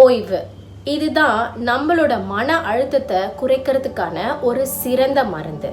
ஓய்வு. இதுதான் நம்மளோட மன அழுத்தத்தை குறைக்கிறதுக்கான ஒரு சிறந்த மருந்து.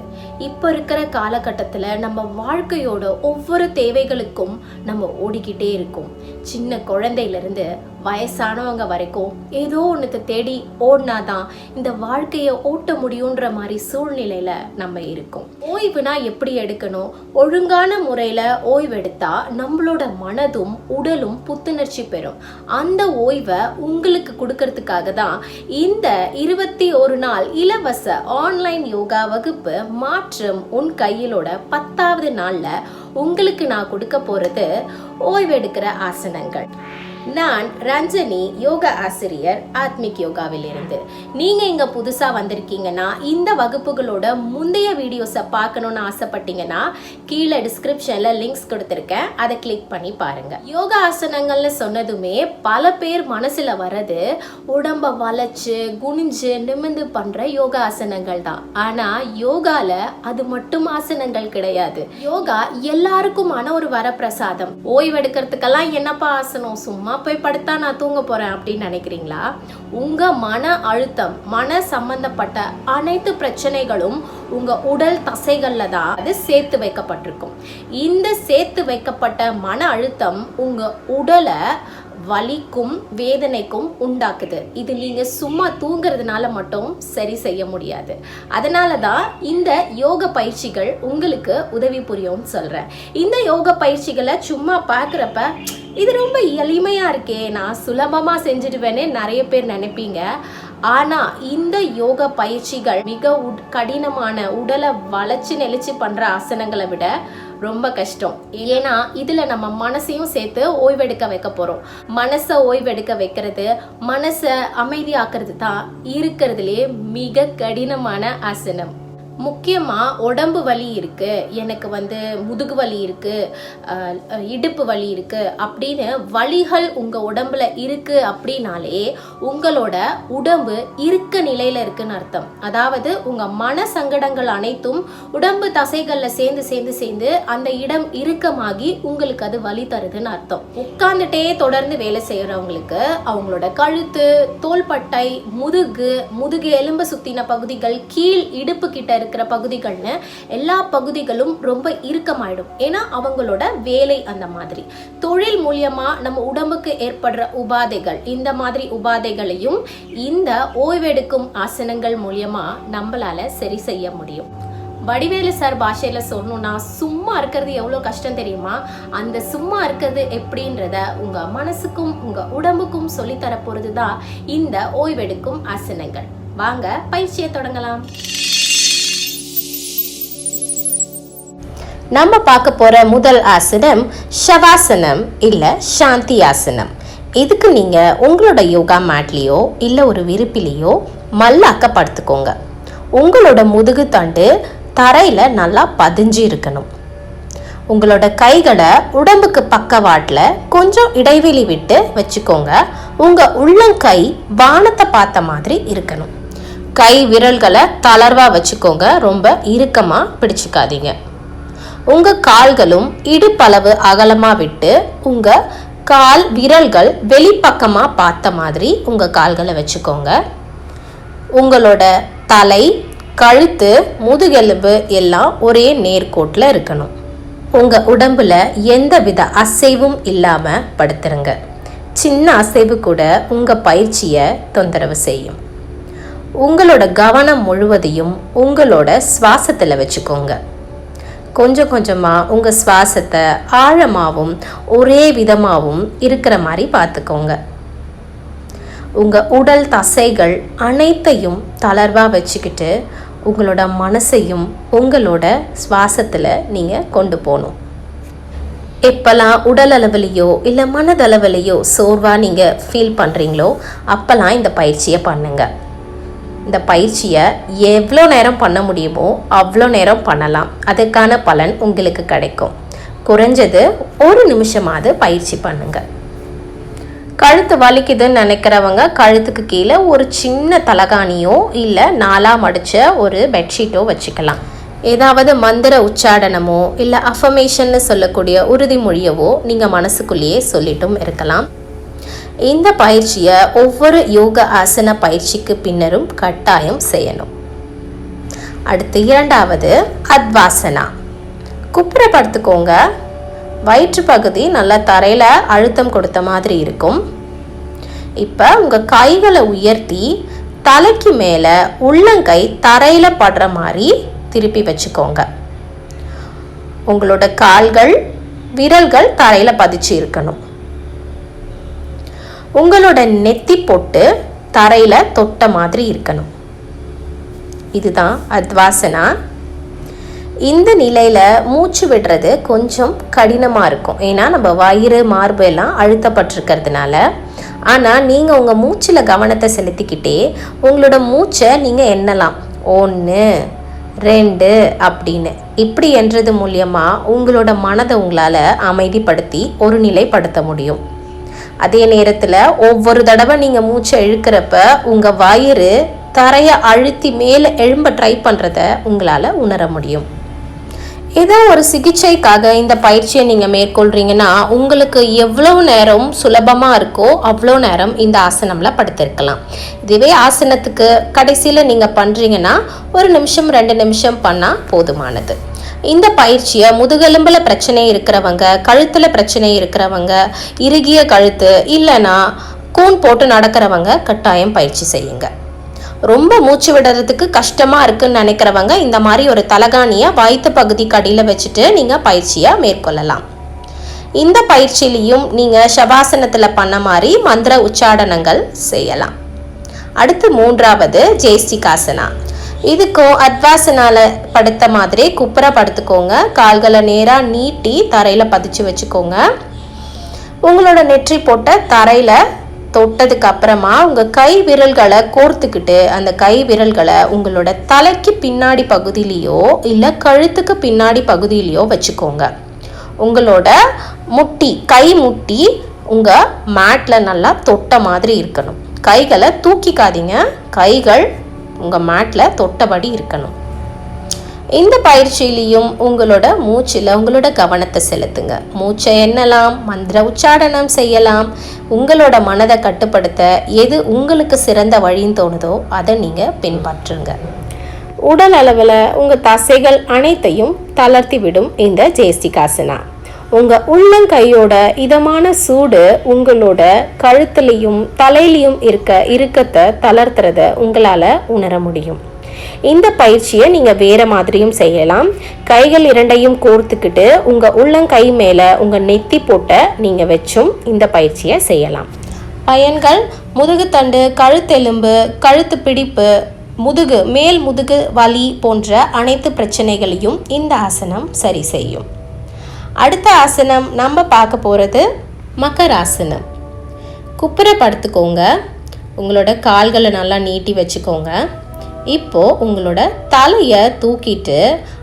இப்போ இருக்கிற காலகட்டத்தில் நம்ம வாழ்க்கையோட ஒவ்வொரு தேவைகளுக்கும் நம்ம ஓடிக்கிட்டே இருக்கோம். சின்ன குழந்தையிலேருந்து வயசானவங்க வரைக்கும் ஏதோ ஒன்றத்தை தேடி ஓடினாதான் இந்த வாழ்க்கையை ஓட்ட முடியுன்ற மாதிரி சூழ்நிலையில் நம்ம இருக்கோம். ஓய்வுனா எப்படி எடுக்கணும்? ஒழுங்கான முறையில் ஓய்வு எடுத்தா நம்மளோட மனதும் உடலும் புத்துணர்ச்சி பெறும். அந்த ஓய்வை உங்களுக்கு கொடுக்கறதுக்காக தான் இந்த 21 நாள் இலவச ஆன்லைன் யோகா வகுப்பு மாற்றம் உன் கையிலோட 10வது நாள்ல உங்களுக்கு நான் கொடுக்க போறது ஓய்வெடுக்கிற ஆசனங்கள். நான் ரஞ்சனி, யோகா ஆசிரியர், ஆத்மிக் யோகாவில் இருந்து. நீங்க இங்க புதுசா வந்திருக்கீங்கன்னா இந்த வகுப்புகளோட முந்தைய வீடியோஸை பார்க்கணும்னு ஆசைப்பட்டீங்கன்னா கீழே டிஸ்கிரிப்ஷன்ல லிங்க்ஸ் கொடுத்துருக்கேன், அதை கிளிக் பண்ணி பாருங்க. யோகா ஆசனங்கள்னு சொன்னதுமே பல பேர் மனசுல வர்றது உடம்ப வளைச்சு குனிஞ்சு நிமிந்து பண்ற யோகா ஆசனங்கள் தான். ஆனா யோகால அது மட்டும் ஆசனங்கள் கிடையாது. யோகா எல்லாருக்குமான ஒரு வரப்பிரசாதம். ஓய்வெடுக்கிறதுக்கெல்லாம் என்னப்பா ஆசனம், சும்மா போய் படுத்தா நான் தூங்க போறேன் அப்படின்னு நினைக்கிறீங்களா? உங்க மன அழுத்தம், மன சம்பந்தப்பட்ட அனைத்து பிரச்சனைகளும் உங்க உடல் தசைகள்ல தான் அது சேர்த்து வைக்கப்பட்டிருக்கும். இந்த சேர்த்து வைக்கப்பட்ட மன அழுத்தம் உங்க உடலை வலிக்கும் வேதனைக்கும் உண்டாக்குது. இது நீங்க சும்மா தூங்குறதுனால மட்டும் சரி செய்ய முடியாது. அதனால தான் இந்த யோக பயிற்சிகள் உங்களுக்கு உதவி புரியும்னு சொல்றேன். இந்த யோக பயிற்சிகளை சும்மா பார்க்குறப்ப இது ரொம்ப எளிமையா இருக்கே, நான் சுலபமா செஞ்சுடுவேன்னு நிறைய பேர் நினைப்பீங்க. ஆனா இந்த யோக பயிற்சிகள் மிக கடினமான, உடலை வளைச்சு நெளிச்சு பண்ற ஆசனங்களை விட ரொம்ப கஷ்டம். ஏன்னா இதுல நம்ம மனசையும் சேர்த்து ஓய்வெடுக்க வைக்க போறோம். மனசை ஓய்வெடுக்க வைக்கிறது, மனசை அமைதியாக்குறது தான் இருக்கிறதுலே மிக கடினமான ஆசனம். முக்கியமா உடம்பு வலி இருக்கு, எனக்கு முதுகு வலி இருக்கு, இடுப்பு வலி இருக்கு அப்படின்னு வலிகள் உங்க உடம்புல இருக்கு அப்படின்னாலே உங்களோட உடம்பு இருக்க நிலையில இருக்குன்னு அர்த்தம். அதாவது உங்க மன சங்கடங்கள் அனைத்தும் உடம்பு தசைகள்ல சேர்ந்து சேர்ந்து சேர்ந்து அந்த இடம் இறுக்கமாகி உங்களுக்கு அது வலி தருதுன்னு அர்த்தம். உட்கார்ந்துட்டே தொடர்ந்து வேலை செய்யறவங்களுக்கு அவங்களோட கழுத்து, தோள்பட்டை, முதுகு எலும்பு சுத்தின பகுதிகள், கீழ் இடுப்பு கிட்ட இருக்கிற பகுதிகள்னு எல்லா பகுதிகளும் ரொம்ப இறுக்கமாயிடும். ஏன்னா அவங்களோட வேலை அந்த மாதிரி. தொழில் மூலியமா நம்ம உடம்புக்கு ஏற்படுற உபாதைகள், இந்த மாதிரி உபாதைகளையும் இந்த ஓய்வெடுக்கும் ஆசனங்கள் மூலியமா நம்மளால சரி செய்ய முடியும். வடிவேலு சார் பாஷையில சொல்லணும்னா சும்மா இருக்கிறது எவ்வளோ கஷ்டம் தெரியுமா? அந்த சும்மா இருக்கிறது எப்படின்றத உங்க மனசுக்கும் உங்க உடம்புக்கும் சொல்லித்தர போறது தான் இந்த ஓய்வெடுக்கும் ஆசனங்கள். வாங்க பயிற்சியை தொடங்கலாம். நம்ம பார்க்க போற முதல் ஆசனம் ஷவாசனம் இல்ல சாந்தி ஆசனம். இதுக்கு நீங்க உங்களோட யோகா மேட்லயோ இல்ல ஒரு விரிப்பிலையோ மல்லாக்க படுத்துக்கோங்க. உங்களோட முதுகு தண்டு தரையில நல்லா பதிஞ்சு இருக்கணும். உங்களோட கைகளை உடம்புக்கு பக்கவாட்டில் கொஞ்சம் இடைவெளி விட்டு வச்சுக்கோங்க. உங்க உள்ளங்கை வானத்தை பார்த்த மாதிரி இருக்கணும். கை விரல்களை தளர்வா வச்சுக்கோங்க, ரொம்ப இறுக்கமா பிடிச்சுக்காதீங்க. உங்க கால்களும் இடுப்பளவு அகலமா விட்டு உங்க கால் விரல்கள் வெளிப்பக்கமா பார்த்த மாதிரி உங்க கால்களை வச்சுக்கோங்க. உங்களோட தலை, கழுத்து, முதுகெலும்பு எல்லாம் ஒரே நேர்கோட்டில் இருக்கணும். உங்க உடம்புல எந்த வித அசைவும் இல்லாம படுத்துருங்க. சின்ன அசைவு கூட உங்க பயிற்சியை தொந்தரவு செய்யும். உங்களோட கவனம் முழுவதையும் உங்களோட சுவாசத்துல வச்சுக்கோங்க. கொஞ்சம் கொஞ்சமாக உங்கள் சுவாசத்தை ஆழமாகவும் ஒரே விதமாகவும் இருக்கிற மாதிரி பார்த்துக்கோங்க. உங்கள் உடல் தசைகள் அனைத்தையும் தளர்வாக வச்சுக்கிட்டு உங்களோட மனசையும் உங்களோட சுவாசத்தில் நீங்கள் கொண்டு போகணும். எப்போல்லாம் உடல் அளவுலையோ இல்லை மனதளவுலையோ சோர்வாக நீங்கள் ஃபீல் பண்ணுறீங்களோ அப்போல்லாம் இந்த பயிற்சியை பண்ணுங்கள். இந்த பயிற்சியை எவ்வளோ நேரம் பண்ண முடியுமோ அவ்வளோ நேரம் பண்ணலாம். அதுக்கான பலன் உங்களுக்கு கிடைக்கும். குறைஞ்சது 1 நிமிஷமாவது பயிற்சி பண்ணுங்க. கழுத்து வலிக்குதுன்னு நினைக்கிறவங்க கழுத்துக்கு கீழே ஒரு சின்ன தலகாணியோ இல்லை 4ஆ மடித்த ஒரு பெட்ஷீட்டோ வச்சுக்கலாம். ஏதாவது மந்திர உச்சாடனமோ இல்லை அஃபர்மேஷன்னு சொல்லக்கூடிய உறுதிமொழியவோ நீங்கள் மனசுக்குள்ளேயே சொல்லிட்டும் இருக்கலாம். இந்த பயிற்சியை ஒவ்வொரு யோக ஆசன பயிற்சிக்கு பின்னரும் கட்டாயம் செய்யணும். அடுத்து இரண்டாவது அத்வாசனா. குப்புற படுத்துக்கோங்க. வயிற்று பகுதி நல்லா தரையில் அழுத்தம் கொடுத்த மாதிரி இருக்கும். இப்போ உங்கள் கைகளை உயர்த்தி தலைக்கு மேலே உள்ளங்கை தரையில் படுற மாதிரி திருப்பி வச்சுக்கோங்க. உங்களோட கால்கள் விரல்கள் தரையில் பதிச்சு இருக்கணும். உங்களோட நெத்தி பொட்டு தரையில் தொட்ட மாதிரி இருக்கணும். இதுதான் அத்வாசனா. இந்த நிலையில் மூச்சு விடுறது கொஞ்சம் கடினமாக இருக்கும். ஏன்னா நம்ம வயிறு மார்பு எல்லாம் அழுத்தப்பட்டிருக்கிறதுனால. ஆனால் நீங்கள் உங்கள் மூச்சில் கவனத்தை செலுத்திக்கிட்டே உங்களோட மூச்சை நீங்கள் எண்ணலாம். 1 2 அப்படின்னு. இப்படி என்றது மூலியமாக உங்களோட மனதை உங்களால் அமைதிப்படுத்தி ஒரு நிலைப்படுத்த முடியும். அதே நேரத்தில் ஒவ்வொரு தடவை நீங்கள் மூச்சை இழுக்கிறப்ப உங்கள் வயிறு தரையை அழுத்தி மேலே எழும்ப ட்ரை பண்ணுறத உங்களால் உணர முடியும். ஏதோ ஒரு சிகிச்சைக்காக இந்த பயிற்சியை நீங்கள் மேற்கொள்கிறீங்கன்னா உங்களுக்கு எவ்வளோ நேரம் சுலபமாக இருக்கோ அவ்வளோ நேரம் இந்த ஆசனமில் படுத்திருக்கலாம். இதுவே ஆசனத்துக்கு கடைசியில் நீங்கள் பண்ணுறீங்கன்னா 1 நிமிஷம் 2 நிமிஷம் பண்ணால் போதுமானது. இந்த பயிற்சியை முதுகெலும்பில் பிரச்சனை இருக்கிறவங்க, கழுத்தில் பிரச்சனை இருக்கிறவங்க, இறுகிய கழுத்து இல்லைன்னா கூன் போட்டு நடக்கிறவங்க கட்டாயம் பயிற்சி செய்யுங்க. ரொம்ப மூச்சு விடுறதுக்கு கஷ்டமாக இருக்குன்னு நினைக்கிறவங்க இந்த மாதிரி ஒரு தலகாணியை வயிற்று பகுதிக்கு அடியில் வச்சுட்டு நீங்கள் பயிற்சியை மேற்கொள்ளலாம். இந்த பயிற்சியிலையும் நீங்கள் ஷவாசனத்தில் பண்ண மாதிரி மந்திர உச்சாடனங்கள் செய்யலாம். அடுத்து மூன்றாவது ஜெயஸ்டிகாசனா. இதுக்கும் அத்வாசனால படுத்த மாதிரி குப்புற படுத்துக்கோங்க. கால்களை நேராக நீட்டி தரையில் பதிச்சு வச்சுக்கோங்க. உங்களோட நெற்றி போட்ட தரையில் தொட்டதுக்கு அப்புறமா உங்கள் கை விரல்களை கோர்த்துக்கிட்டு அந்த கை விரல்களை உங்களோட தலைக்கு பின்னாடி பகுதியிலையோ இல்லை கழுத்துக்கு பின்னாடி பகுதியிலையோ வச்சுக்கோங்க. உங்களோட முட்டி கை முட்டி உங்கள் மேட்டில் நல்லா தொட்ட மாதிரி இருக்கணும். கைகளை தூக்கிக்காதீங்க. கைகள் உங்கள் மேட்டில் தொட்டபடி இருக்கணும். இந்த பயிற்சியிலையும் உங்களோட மூச்சில் உங்களோட கவனத்தை செலுத்துங்க. மூச்சை எண்ணலாம், மந்திர உச்சாடனம் செய்யலாம். உங்களோட மனதை கட்டுப்படுத்த எது உங்களுக்கு சிறந்த வழின்னு தோணுதோ அதை நீங்கள் பின்பற்றுங்க. உடல் அளவில் உங்கள் தசைகள் அனைத்தையும் தளர்த்தி விடும் இந்த ஜெயஸ்டிகாசனா. உங்கள் உள்ளங்கையோட இதமான சூடு உங்களோட கழுத்துலையும் தலையிலையும் இருக்க இறுக்கத்தை தளர்த்துறத உங்களால் உணர முடியும். இந்த பயிற்சியை நீங்கள் வேறு மாதிரியும் செய்யலாம். கைகள் இரண்டையும் கோர்த்துக்கிட்டு உங்கள் உள்ளங்கை மேலே உங்கள் நெத்தி போட்ட நீங்கள் வச்சும் இந்த பயிற்சியை செய்யலாம். பயன்கள்: முதுகுத்தண்டு, கழுத்தெலும்பு, கழுத்து பிடிப்பு, மேல் முதுகு வலி போன்ற அனைத்து பிரச்சனைகளையும் இந்த ஆசனம் சரி செய்யும். அடுத்த ஆசனம் நம்ம பார்க்க போகிறது மக்கராசனம். குப்புற படுத்துக்கோங்க. உங்களோட கால்களை நல்லா நீட்டி வச்சுக்கோங்க. இப்போது உங்களோட தலையை தூக்கிட்டு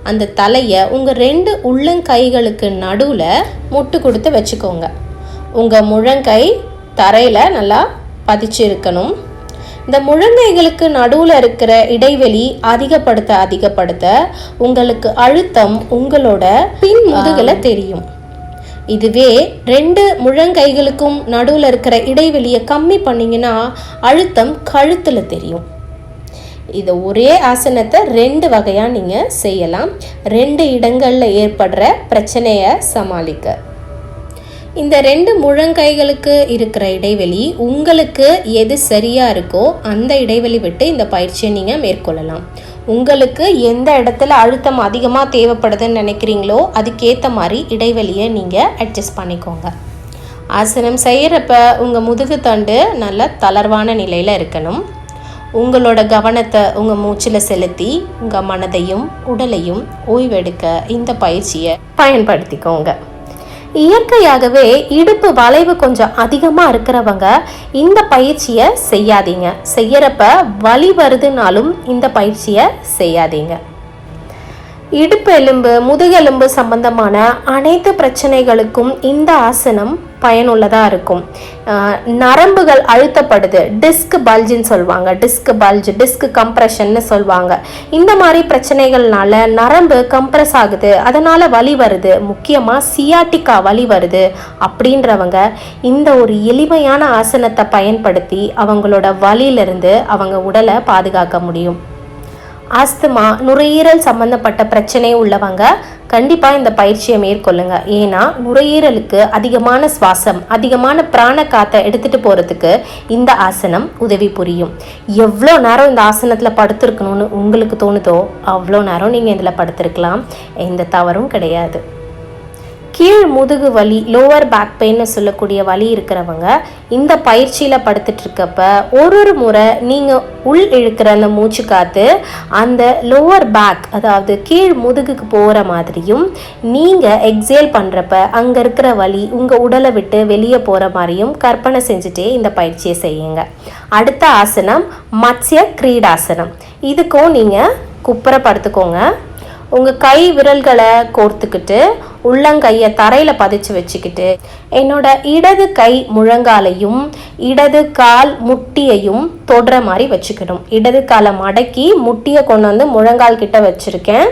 அந்த தலையை உங்கள் 2 உள்ளங்கைகளுக்கு நடுவில் முட்டு கொடுத்து வச்சுக்கோங்க. உங்கள் முழங்கை தரையில் நல்லா பதிச்சு இருக்கணும். இந்த முழங்கைகளுக்கு நடுவில் இருக்கிற இடைவெளி அதிகப்படுத்த உங்களுக்கு அழுத்தம் உங்களோட பின் முதுகில் தெரியும். இதுவே 2 முழங்கைகளுக்கும் நடுவில் இருக்கிற இடைவெளியை கம்மி பண்ணிங்கன்னா அழுத்தம் கழுத்தில் தெரியும். இது ஒரே ஆசனத்தை 2 வகையாக நீங்கள் செய்யலாம். 2 இடங்களில் ஏற்படுற பிரச்சனையை சமாளிக்க. இந்த 2 முழங்கைகளுக்கு இருக்கிற இடைவெளி உங்களுக்கு எது சரியாக இருக்கோ அந்த இடைவெளி விட்டு இந்த பயிற்சியை நீங்கள் மேற்கொள்ளலாம். உங்களுக்கு எந்த இடத்துல அழுத்தம் அதிகமாக தேவைப்படுதுன்னு நினைக்கிறீங்களோ அதுக்கேற்ற மாதிரி இடைவெளியை நீங்கள் அட்ஜஸ்ட் பண்ணிக்கோங்க. ஆசனம் செய்கிறப்ப உங்கள் முதுகு தண்டு நல்ல தளர்வான நிலையில் இருக்கணும். உங்களோட கவனத்தை உங்கள் மூச்சில் செலுத்தி உங்கள் மனதையும் உடலையும் ஓய்வெடுக்க இந்த பயிற்சியை பயன்படுத்திக்கோங்க. இயற்கையாகவே இடுப்பு வளைவு கொஞ்சம் அதிகமாக இருக்கிறவங்க இந்த பயிற்சியை செய்யாதீங்க. செய்யறப்ப வலி வருதுனாலும் இந்த பயிற்சியை செய்யாதீங்க. இடுப்பு எலும்பு, முதுகெலும்பு சம்பந்தமான அனைத்து பிரச்சனைகளுக்கும் இந்த ஆசனம் பயனுள்ளதாக இருக்கும். நரம்புகள் அழுத்தப்படுது, டிஸ்க் பல்ஜின்னு சொல்லுவாங்க, டிஸ்க் கம்ப்ரெஷன்னு சொல்லுவாங்க. இந்த மாதிரி பிரச்சனைகள்னால நரம்பு கம்ப்ரெஸ் ஆகுது, அதனால் வலி வருது, முக்கியமாக சியாட்டிக்கா வலி வருது அப்படின்றவங்க இந்த ஒரு எளிமையான ஆசனத்தை பயன்படுத்தி அவங்களோட வலியிலிருந்து அவங்க உடலை பாதுகாக்க முடியும். ஆஸ்துமா, நுரையீரல் சம்பந்தப்பட்ட பிரச்சனை உள்ளவங்க கண்டிப்பாக இந்த பயிற்சியை மேற்கொள்ளுங்க. ஏன்னா நுரையீரலுக்கு அதிகமான சுவாசம், அதிகமான பிராண காற்றை எடுத்துகிட்டு போகிறதுக்கு இந்த ஆசனம் உதவி புரியும். எவ்வளோ நேரம் இந்த ஆசனத்தில் படுத்திருக்கணும்னு உங்களுக்கு தோணுதோ அவ்வளோ நேரம் நீங்கள் இதில் படுத்திருக்கலாம், எந்த தவறும் கிடையாது. கீழ் முதுகு வலி, லோவர் பேக் பெயின்னு சொல்லக்கூடிய வலி இருக்கிறவங்க இந்த பயிற்சியில் படுத்துட்ருக்கப்ப ஒரு முறை நீங்கள் உள் இழுக்கிற அந்த மூச்சு காற்று அந்த லோவர் பேக், அதாவது கீழ் முதுகுக்கு போகிற மாதிரியும், நீங்கள் எக்ஸேல் பண்ணுறப்ப அங்கே இருக்கிற வலி உங்கள் உடலை விட்டு வெளியே போகிற மாதிரியும் கற்பனை செஞ்சுட்டே இந்த பயிற்சியை செய்யுங்க. அடுத்த ஆசனம் மத்ஸ்ய கிரீடாசனம். இதுக்கும் நீங்கள் குப்புற படுத்துக்கோங்க. உங்கள் கை விரல்களை கோர்த்துக்கிட்டு உள்ளங்கையை தரையில் பதிச்சு வச்சுக்கிட்டு என்னோட இடது கை முழங்காலையும் இடது கால் முட்டியையும் தொடுற மாதிரி வச்சுக்கணும். இடது காலை மடக்கி முட்டியை கொண்டு வந்து முழங்கால் கிட்ட வச்சுருக்கேன்.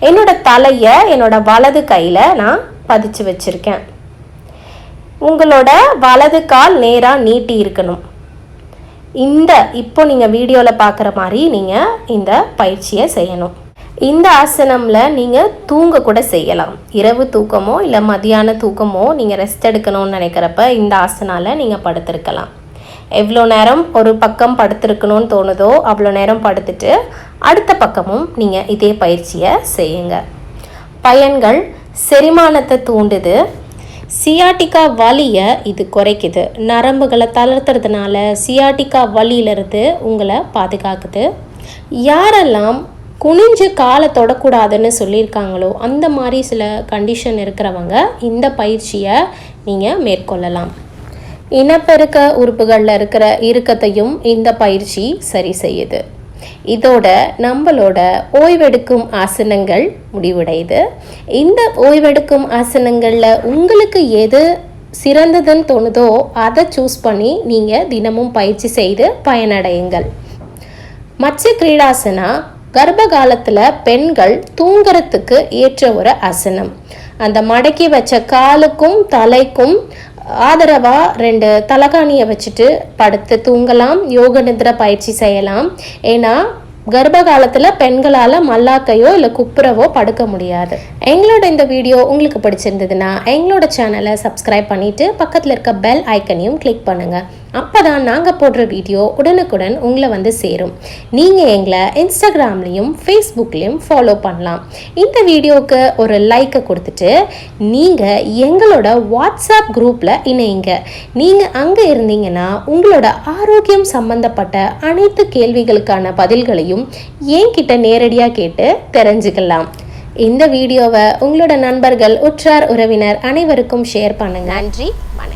என்னோட தலையை என்னோட வலது கையில் நான் பதிச்சு வச்சுருக்கேன். உங்களோட வலது கால் நேராக நீட்டி இருக்கணும். இப்போ நீங்கள் வீடியோவில் பார்க்குற மாதிரி நீங்கள் இந்த பயிற்சியை செய்யணும். இந்த ஆசனமில் நீங்கள் தூங்க கூட செய்யலாம். இரவு தூக்கமோ இல்லை மதியான தூக்கமோ நீங்கள் ரெஸ்ட் எடுக்கணும்னு நினைக்கிறப்ப இந்த ஆசனால நீங்கள் படுத்திருக்கலாம். எவ்வளோ நேரம் ஒரு பக்கம் படுத்திருக்கணும்னு தோணுதோ அவ்வளோ நேரம் படுத்துட்டு அடுத்த பக்கமும் நீங்கள் இதே பயிற்சியை செய்யுங்க. பயன்கள்: செரிமானத்தை தூண்டுது, சியாட்டிக்கா வலியை இது குறைக்குது, நரம்புகளை தளர்த்துறதுனால சியாட்டிக்கா வலியிலிருந்து உங்களை பாதுகாக்குது. யாரெல்லாம் குனிஞ்சு காலை தொடக்கூடாதுன்னு சொல்லியிருக்காங்களோ அந்த மாதிரி சில கண்டிஷன் இருக்கிறவங்க இந்த பயிற்சியை நீங்கள் மேற்கொள்ளலாம். இனப்பெருக்க உறுப்புகளில் இருக்கிற இறுக்கத்தையும் இந்த பயிற்சி சரி செய்யுது. இதோட நம்மளோட ஓய்வெடுக்கும் ஆசனங்கள் முடிவடையுது. இந்த ஓய்வெடுக்கும் ஆசனங்களில் உங்களுக்கு எது சிறந்ததுன்னு தோணுதோ அதை சூஸ் பண்ணி நீங்கள் தினமும் பயிற்சி செய்து பயனடையுங்கள். மத்ஸ்ய கிரீடாசனா கர்ப்ப காலத்தில் பெண்கள் தூங்குறதுக்கு ஏற்ற ஒரு ஆசனம். அந்த மடக்கி வச்ச காலுக்கும் தலைக்கும் ஆதரவாக 2 தலகாணியை வச்சுட்டு படுத்து தூங்கலாம். யோக நித்ரை பயிற்சி செய்யலாம். ஏன்னா கர்ப்ப காலத்தில் பெண்களால் மல்லாக்கையோ இல்லை குப்புறவோ படுக்க முடியாது. எங்களோட இந்த வீடியோ உங்களுக்கு பிடிச்சிருந்ததுன்னா எங்களோட சேனலை சப்ஸ்கிரைப் பண்ணிவிட்டு பக்கத்தில் இருக்க பெல் ஐக்கனையும் கிளிக் பண்ணுங்கள். அப்போ தான் நாங்கள் போடுற வீடியோ உடனுக்குடன் உங்களை வந்து சேரும். நீங்கள் எங்களை இன்ஸ்டாகிராம்லேயும் ஃபேஸ்புக்லேயும் ஃபாலோ பண்ணலாம். இந்த வீடியோவுக்கு ஒரு லைக்கை கொடுத்துட்டு நீங்கள் எங்களோட வாட்ஸ்அப் குரூப்பில் இணையுங்க. நீங்கள் அங்கே இருந்தீங்கன்னா உங்களோட ஆரோக்கியம் சம்பந்தப்பட்ட அனைத்து கேள்விகளுக்கான பதில்களையும் என்கிட்ட நேரடியாக கேட்டு தெரிஞ்சுக்கலாம். இந்த வீடியோவை உங்களோட நண்பர்கள், உற்றார், உறவினர் அனைவருக்கும் ஷேர் பண்ணுங்க. நன்றி, வணக்கம்.